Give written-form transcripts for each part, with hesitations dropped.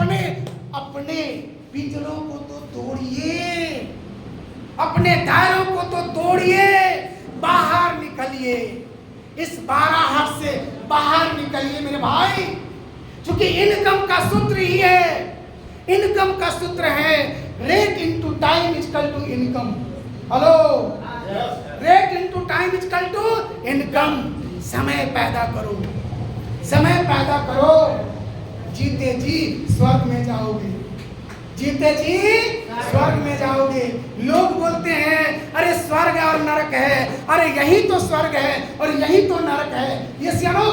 अपने अपने पिंजरों को तो तोड़िए, अपने दायरों को तो तोड़िए, बाहर निकलिए, इस बाराहाट से बाहर निकलिए मेरे भाई। क्योंकि इनकम का सूत्र ही है, इनकम का सूत्र है rate into time equal to income. Hello, rate into time equal to income. समय पैदा करो, समय पैदा करो, जीते जी स्वर्ग में जाओगे, जीते जी स्वर्ग में जाओगे। लोग बोलते हैं अरे स्वर्ग और नरक है, अरे यही तो स्वर्ग है और यही तो नरक है। ये सुनो,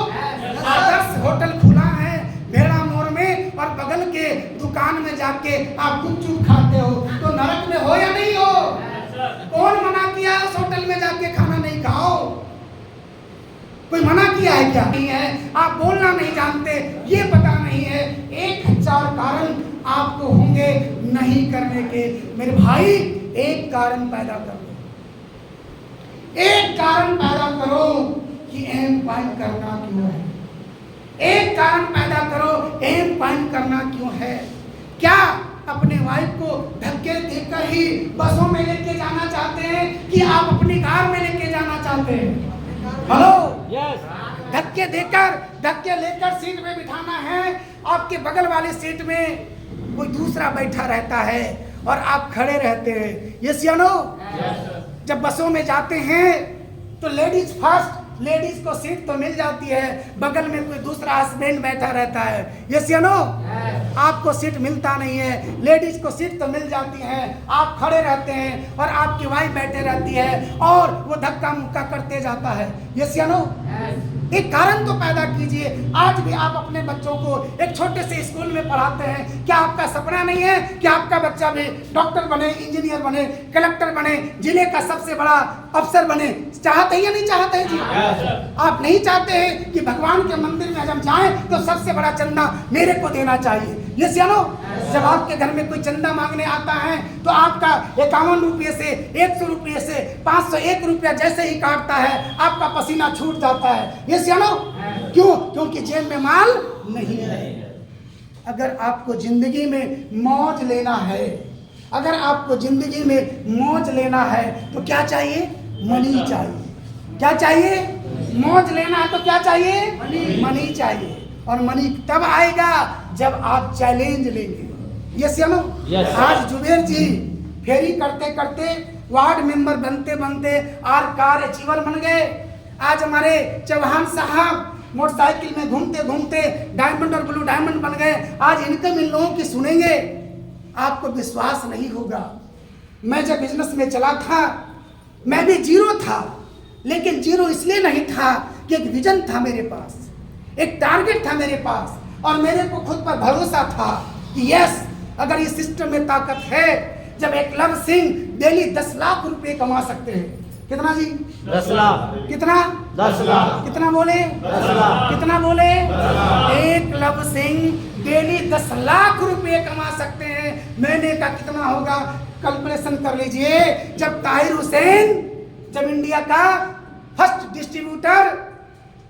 आदर्श होटल खुला है भेड़ा मोड़ में और बगल के दुकान में जाके आप गुपचुप खाते हो तो नरक में हो या नहीं हो? कौन मना किया उस होटल में जाके खाना नहीं खाओ? कोई मना किया है क्या? नहीं है। आप बोलना नहीं जानते, ये पता नहीं है, 1000 कारण आपको होंगे नहीं करने के। मेरे भाई एक कारण पैदा करो, एक कारण पैदा करो कि एम पॉइंट करना क्यों है, एक कारण पैदा करो एम पॉइंट करना क्यों है। क्या अपने वाइफ को धक्के देकर ही बसों में लेके जाना चाहते हैं कि आप अपनी कार में लेके जाना चाहते हैं? हेलो, धक्के देकर, धक्के लेकर सीट में बिठाना है, आपके बगल वाली सीट में कोई दूसरा बैठा रहता है और आप खड़े रहते हैं। ये सियानो, जब बसों में जाते हैं तो लेडीज फर्स्ट, लेडीज को सीट तो मिल जाती है, बगल में कोई दूसरा हस्बैंड बैठा रहता है। ये सियानो, आपको सीट मिलता नहीं है, लेडीज को सीट तो मिल जाती है, आप खड़े रहते हैं और आपकी वाइफ बैठे रहती है और वो धक्का मुक्का करते जाता है। ये सियानो, एक कारण तो पैदा कीजिए। आज भी आप अपने बच्चों को एक छोटे से स्कूल में पढ़ाते हैं, क्या आपका सपना नहीं है कि आपका बच्चा भी डॉक्टर बने, इंजीनियर बने, कलेक्टर बने, जिले का सबसे बड़ा अफसर बने? चाहते हैं या नहीं चाहते हैं जी? आप नहीं चाहते हैं कि भगवान के मंदिर में जब जाएं तो सबसे बड़ा चंदा मेरे को देना चाहिए? ये सियानो, जब आपके घर में कोई चंदा मांगने आता है तो आपका 51 रुपये से 100 रुपये से 501 रुपया जैसे ही काटता है आपका पसीना छूट जाता है। ये सियानो, क्यों? क्योंकि जेब में माल नहीं है। अगर आपको जिंदगी में मौज लेना है, अगर आपको जिंदगी में मौज लेना है तो क्या चाहिए? मनी चाहिए। क्या चाहिए? मौज लेना है तो क्या चाहिए? मनी चाहिए। और मनी तब आएगा जब आप चैलेंज लेंगे। ये सुनो, आज जुबेर जी फेरी करते करते, वार्ड मेंबर बनते बनते और कार अचीवर बन गए। आज हमारे चौहान साहब मोटरसाइकिल में घूमते घूमते डायमंड और ब्लू डायमंड बन गए। आज इनकम इन लोगों की सुनेंगे, आपको विश्वास नहीं होगा। मैं जब बिजनेस में चला था, मैं भी जीरो था, लेकिन जीरो इसलिए नहीं था कि एक विजन था मेरे पास, एक टारगेट था मेरे पास और मेरे को खुद पर भरोसा था कि यस, अगर इस सिस्टम में ताकत है। जब एकलव्य सिंह डेली 10 लाख रुपए कमा सकते हैं, कितना जी? 10 लाख। कितना? 10 लाख। कितना बोले? 10 लाख। कितना बोले? एकलव्य सिंह डेली 10 लाख रुपए कमा सकते हैं। महीने का कितना होगा कैलकुलेशन कर लीजिए। जब ताहिर हुसैन, जब इंडिया का फर्स्ट डिस्ट्रीब्यूटर,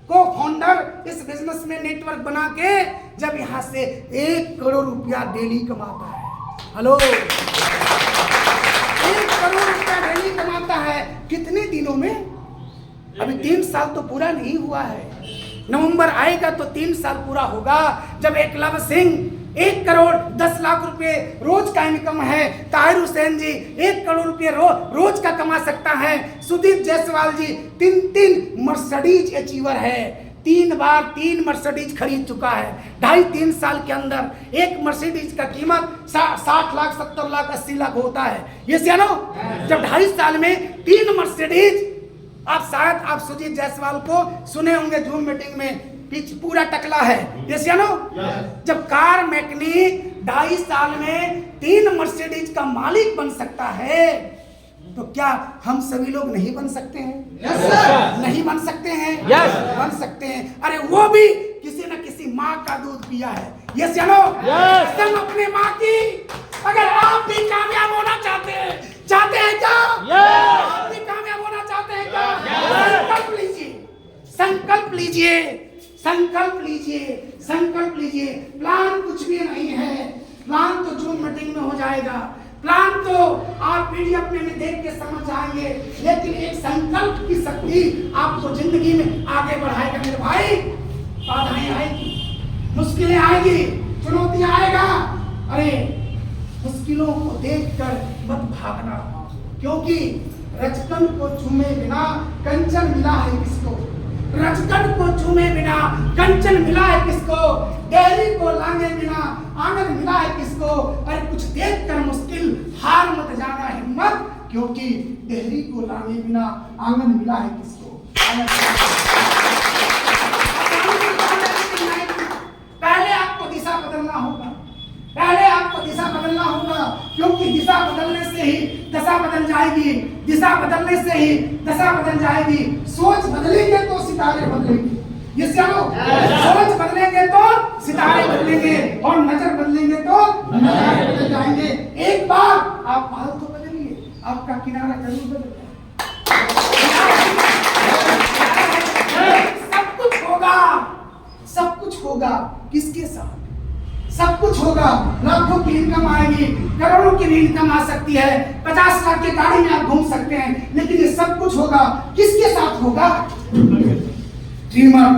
को फाउंडर इस बिजनेस में नेटवर्क बना के जब यहाँ से 1 करोड़ रुपया डेली कमाता है। हेलो, 1 करोड़ रुपया डेली कमाता है कितने दिनों में? अभी 3 साल तो पूरा नहीं हुआ है, नवंबर आएगा तो 3 साल पूरा होगा। जब एकलव्य सिंह 1 करोड़ 10 लाख रुपए रोज का इनकम है, ताहिर हुसैन जी 1 करोड़ रुपए रोज का कमा सकता है, सुदीप जायसवाल जी 3 मर्सिडीज अचीवर है, 3 बार 3 मर्सिडीज खरीद चुका है। 2.5-3 साल के अंदर एक मर्सिडीज का कीमत 60 लाख 70 लाख 80 लाख होता है। ये सियानो, जब 2.5 साल में 3 मर्सिडीज, आप शायद आप सुदीप जायसवाल को सुने होंगे जूम मीटिंग में, पिच पूरा टकला है। ये सियानो, जब कार मैकेनिक 2.5 साल में 3 मर्सिडीज का मालिक बन सकता है तो क्या हम सभी लोग नहीं बन सकते हैं? yes, नहीं बन सकते हैं? yes. बन सकते हैं। अरे वो भी किसी न किसी माँ का दूध पिया है। ये सियानो, कसम अपने माँ की। अगर आप भी कामयाब होना चाहते हैं क्या? आप भी कामयाब होना चाहते हैं क्या? संकल्प लीजिए, संकल्प लीजिए, संकल्प लीजिए, संकल्प लीजिए। प्लान कुछ भी नहीं है, प्लान तो आप पीडीएफ में भी देख के समझ जाएंगे, लेकिन एक संकल्प की शक्ति आपको जिंदगी में आगे बढ़ाएगा मेरे भाई। बाधाएं आएगी, मुश्किलें आएगी, चुनौतियां आएगा। अरे मुश्किलों को देखकर मत भागना, क्योंकि रचकन को चूमे बिना कंचन मिला है किसको, रचकन को चूमे बिना कंचन मिला है किसको, डेहरी को लांगे बिना आंगन मिला है किसको। अरे कुछ देखकर मुश्किल हार मत जाना हिम्मत, क्योंकि डेहरी को लांगे बिना आंगन मिला है किसको। पहले आपको दिशा बदलना होगा, पहले आपको दिशा बदलना होगा, क्योंकि दिशा बदलने से ही दशा बदल जाएगी, दिशा बदलने से ही दशा बदल जाएगी। सोच बदलेंगे तो सितारे बदलेंगे, ये चलो सोच बदलेंगे तो सितारे बदलेंगे, और नजर बदलेंगे तो नजारे बदल जाएंगे। एक बार आप हाल तो बदलिए, आपका किनारा जरूर बदल सब कुछ होगा, सब कुछ होगा। किसके साथ? सब कुछ होगा। लाखों की इनकम आएगी, करोड़ों की भी इनकम आ सकती है, 50 लाख की गाड़ी में आप घूम सकते हैं, लेकिन ये सब कुछ होगा किसके साथ होगा? ड्रीमर,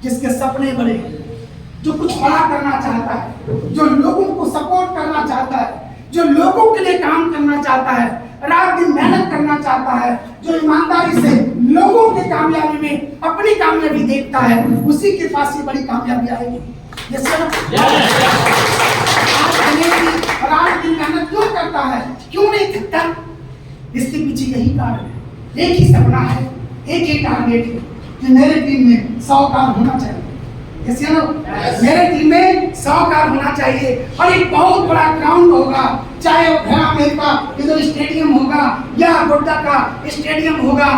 जिसके सपने बड़े, जो कुछ बड़ा करना चाहता है, जो लोगों को सपोर्ट करना चाहता है, जो लोगों के लिए काम करना चाहता है, रात दिन मेहनत करना चाहता है, जो ईमानदारी से लोगों की कामयाबी में अपनी कामयाबी देखता है, उसी के पास ये बड़ी कामयाबी आएगी। रात दिन मेहनत क्यों करता है, क्यों नहीं थकता? इसके पीछे यही कारण है, एक ही सपना है, एक ही टारगेट है कि मेरे टीम में 100 कार होना चाहिए। मेरे टीम में 100 कार होना चाहिए, और एक बहुत बड़ा ग्राउंड होगा, चाहे वो ग्राम का इधर स्टेडियम होगा या गोड्डा का स्टेडियम होगा।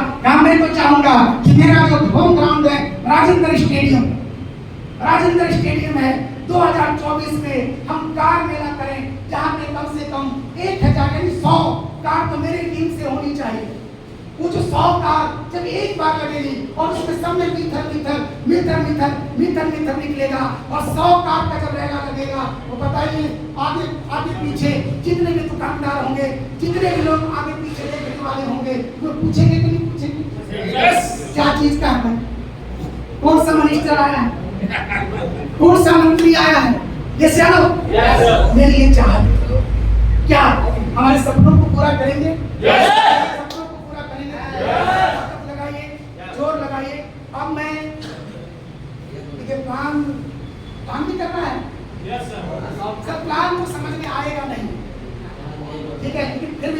मैं तो चाहूंगा कि मेरा जो होम ग्राउंड है राजेंद्र स्टेडियम, राजेंद्र स्टेडियम है, 2024 में हम कार मेला करें, जहाँ पे कम से कम 1000 यानी 100 कार तो मेरी टीम से होनी चाहिए। वो जो 100 कार जब एक बार लगेगी और उसमें सब में मीटर निकलेगा, और 100 कार का जब रेगा लगेगा, वो बताइए आगे आगे पीछे जितने भी दुकानदार होंगे, जितने भी लोग आगे पीछे देखने वाले होंगे, वो पूछेंगे कि नहीं पूछेंगे क्या चीज का है, कौन सा मिनिस्टर आया है, कौन सा मंत्री आया है। ये सियानो मेरी ये चाहत, क्या हमारे सपनों को पूरा करेंगे? सपनों को पूरा करेंगे। लगाइए, जोर लगाइए। अब मैं ये प्लान भी करना है, सर प्लान तो समझ में आएगा नहीं, ठीक है, लेकिन फिर